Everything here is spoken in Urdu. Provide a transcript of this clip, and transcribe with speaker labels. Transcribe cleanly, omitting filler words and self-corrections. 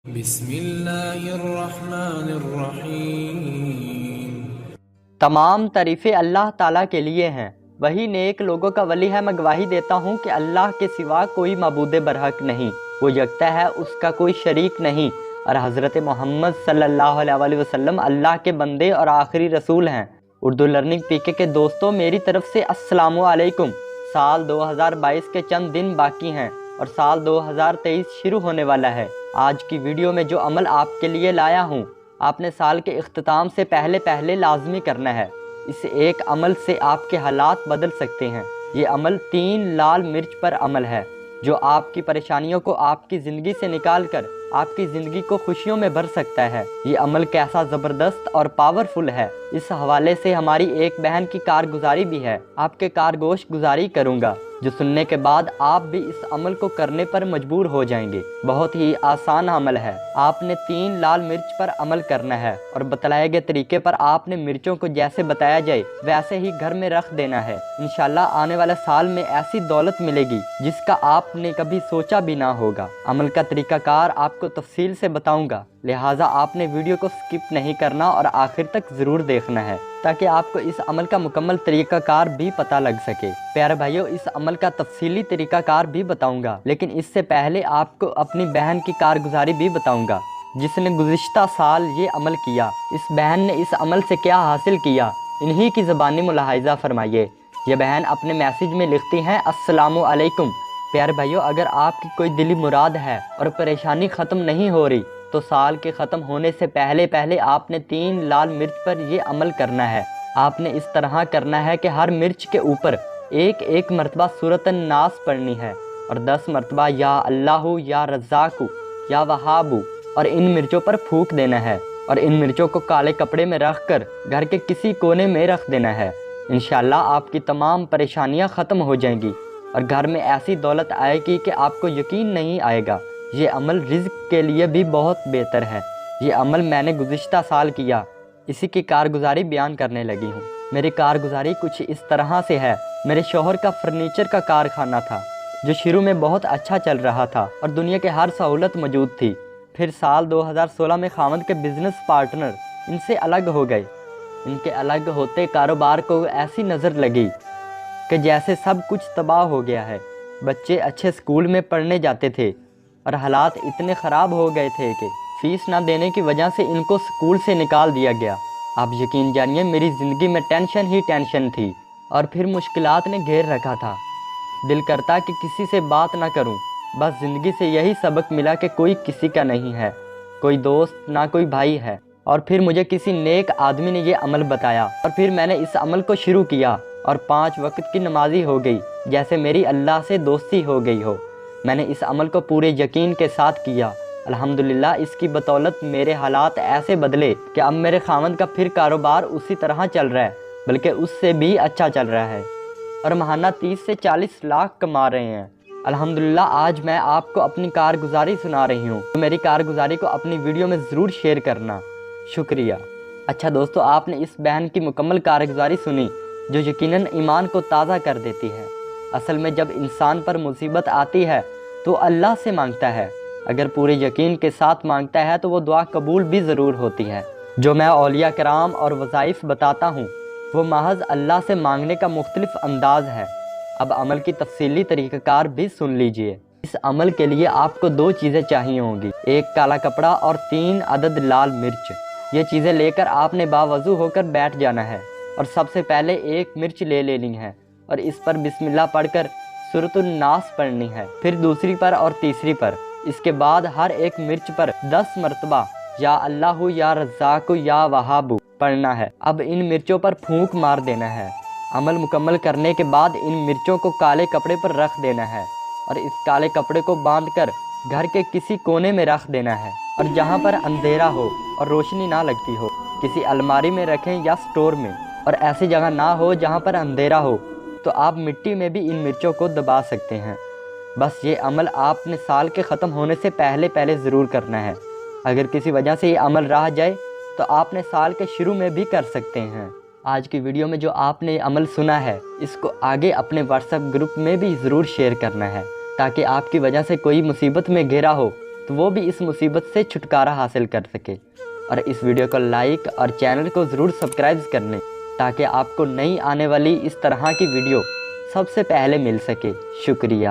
Speaker 1: بسم اللہ الرحمن الرحیم۔
Speaker 2: تمام تعریفیں اللہ تعالیٰ کے لیے ہیں، وہی نیک لوگوں کا ولی ہے۔ میں گواہی دیتا ہوں کہ اللہ کے سوا کوئی معبود برحق نہیں، وہ یکتا ہے، اس کا کوئی شریک نہیں، اور حضرت محمد صلی اللہ علیہ وسلم اللہ کے بندے اور آخری رسول ہیں۔ اردو لرننگ پی کے دوستوں، میری طرف سے السلام علیکم۔ سال 2022 کے چند دن باقی ہیں اور سال 2023 شروع ہونے والا ہے۔ آج کی ویڈیو میں جو عمل آپ کے لیے لایا ہوں، آپ نے سال کے اختتام سے پہلے لازمی کرنا ہے۔ اس ایک عمل سے آپ کے حالات بدل سکتے ہیں۔ یہ عمل 3 لال مرچ پر عمل ہے، جو آپ کی پریشانیوں کو آپ کی زندگی سے نکال کر آپ کی زندگی کو خوشیوں میں بھر سکتا ہے۔ یہ عمل کیسا زبردست اور پاورفل ہے، اس حوالے سے ہماری ایک بہن کی کارگزاری بھی ہے۔ آپ کے کارگوش گزاری کروں گا، جو سننے کے بعد آپ بھی اس عمل کو کرنے پر مجبور ہو جائیں گے۔ بہت ہی آسان عمل ہے۔ آپ نے 3 لال مرچ پر عمل کرنا ہے اور بتلائے گئے طریقے پر آپ نے مرچوں کو جیسے بتایا جائے ویسے ہی گھر میں رکھ دینا ہے۔ انشاءاللہ آنے والے سال میں ایسی دولت ملے گی جس کا آپ نے کبھی سوچا بھی نہ ہوگا۔ عمل کا طریقہ کار آپ کو تفصیل سے بتاؤں گا، لہٰذا آپ نے ویڈیو کو سکپ نہیں کرنا اور آخر تک ضرور دیکھنا ہے، تاکہ آپ کو اس عمل کا مکمل طریقہ کار بھی پتہ لگ سکے۔ پیارے بھائیو، اس عمل کا تفصیلی طریقہ کار بھی بتاؤں گا، لیکن اس سے پہلے آپ کو اپنی بہن کی کارگزاری بھی بتاؤں گا، جس نے گزشتہ سال یہ عمل کیا۔ اس بہن نے اس عمل سے کیا حاصل کیا، انہی کی زبانی ملاحظہ فرمائیے۔ یہ بہن اپنے میسیج میں لکھتی ہیں، السلام علیکم۔ پیارے بھائیو، اگر آپ کی کوئی دلی مراد ہے اور پریشانی ختم نہیں ہو رہی، تو سال کے ختم ہونے سے پہلے آپ نے 3 لال مرچ پر یہ عمل کرنا ہے۔ آپ نے اس طرح کرنا ہے کہ ہر مرچ کے اوپر ایک مرتبہ سورۃ الناس پڑھنی ہے اور 10 مرتبہ یا اللہ، یا رزاق، یا وہاب، اور ان مرچوں پر پھونک دینا ہے اور ان مرچوں کو کالے کپڑے میں رکھ کر گھر کے کسی کونے میں رکھ دینا ہے۔ انشاءاللہ آپ کی تمام پریشانیاں ختم ہو جائیں گی اور گھر میں ایسی دولت آئے گی کہ آپ کو یقین نہیں آئے گا۔ یہ عمل رزق کے لیے بھی بہت بہتر ہے۔ یہ عمل میں نے گزشتہ سال کیا، اسی کی کارگزاری بیان کرنے لگی ہوں۔ میری کارگزاری کچھ اس طرح سے ہے۔ میرے شوہر کا فرنیچر کا کارخانہ تھا، جو شروع میں بہت اچھا چل رہا تھا اور دنیا کے ہر سہولت موجود تھی۔ پھر سال 2016 میں خاوند کے بزنس پارٹنر ان سے الگ ہو گئے۔ ان کے الگ ہوتے کاروبار کو ایسی نظر لگی کہ جیسے سب کچھ تباہ ہو گیا ہے۔ بچے اچھے سکول میں پڑھنے جاتے تھے اور حالات اتنے خراب ہو گئے تھے کہ فیس نہ دینے کی وجہ سے ان کو سکول سے نکال دیا گیا۔ آپ یقین جانیے، میری زندگی میں ٹینشن ہی ٹینشن تھی اور پھر مشکلات نے گھیر رکھا تھا۔ دل کرتا کہ کسی سے بات نہ کروں۔ بس زندگی سے یہی سبق ملا کہ کوئی کسی کا نہیں ہے، کوئی دوست نہ کوئی بھائی ہے۔ اور پھر مجھے کسی نیک آدمی نے یہ عمل بتایا اور پھر میں نے اس عمل کو شروع کیا اور 5 وقت کی نمازی ہو گئی، جیسے میری اللہ سے دوستی ہو گئی ہو۔ میں نے اس عمل کو پورے یقین کے ساتھ کیا۔ الحمدللہ اس کی بدولت میرے حالات ایسے بدلے کہ اب میرے خاوند کا پھر کاروبار اسی طرح چل رہا ہے، بلکہ اس سے بھی اچھا چل رہا ہے اور ماہانہ 30 سے 40 لاکھ کما رہے ہیں۔ الحمدللہ آج میں آپ کو اپنی کارگزاری سنا رہی ہوں، تو میری کارگزاری کو اپنی ویڈیو میں ضرور شیئر کرنا۔ شکریہ۔ اچھا دوستو، آپ نے اس بہن کی مکمل کارگزاری سنی، جو یقیناً ایمان کو تازہ کر دیتی ہے۔ اصل میں جب انسان پر مصیبت آتی ہے تو اللہ سے مانگتا ہے، اگر پورے یقین کے ساتھ مانگتا ہے تو وہ دعا قبول بھی ضرور ہوتی ہے۔ جو میں اولیاء کرام اور وظائف بتاتا ہوں، وہ محض اللہ سے مانگنے کا مختلف انداز ہے۔ اب عمل کی تفصیلی طریقہ کار بھی سن لیجئے۔ اس عمل کے لیے آپ کو 2 چیزیں چاہیے ہوں گی، 1 کالا کپڑا اور 3 عدد لال مرچ۔ یہ چیزیں لے کر آپ نے باوضو ہو کر بیٹھ جانا ہے اور سب سے پہلے 1 مرچ لے لینی ہے اور اس پر بسم اللہ پڑھ کر سورۃ الناس پڑھنی ہے، پھر دوسری پر اور تیسری پر۔ اس کے بعد ہر 1 مرچ پر 10 مرتبہ یا اللہ، یا رزاق، یا وہاب پڑھنا ہے۔ اب ان مرچوں پر پھونک مار دینا ہے۔ عمل مکمل کرنے کے بعد ان مرچوں کو کالے کپڑے پر رکھ دینا ہے اور اس کالے کپڑے کو باندھ کر گھر کے کسی کونے میں رکھ دینا ہے، اور جہاں پر اندھیرا ہو اور روشنی نہ لگتی ہو، کسی الماری میں رکھیں یا سٹور میں، اور ایسی جگہ نہ ہو جہاں پر اندھیرا ہو تو آپ مٹی میں بھی ان مرچوں کو دبا سکتے ہیں۔ بس یہ عمل آپ نے سال کے ختم ہونے سے پہلے ضرور کرنا ہے۔ اگر کسی وجہ سے یہ عمل رہ جائے تو آپ نے سال کے شروع میں بھی کر سکتے ہیں۔ آج کی ویڈیو میں جو آپ نے عمل سنا ہے، اس کو آگے اپنے واٹس ایپ گروپ میں بھی ضرور شیئر کرنا ہے، تاکہ آپ کی وجہ سے کوئی مصیبت میں گھرا ہو تو وہ بھی اس مصیبت سے چھٹکارا حاصل کر سکے۔ اور اس ویڈیو کو لائک اور چینل کو ضرور سبسکرائب کر لیں تاکہ آپ کو نئی آنے والی اس طرح کی ویڈیو سب سے پہلے مل سکے۔ شکریہ۔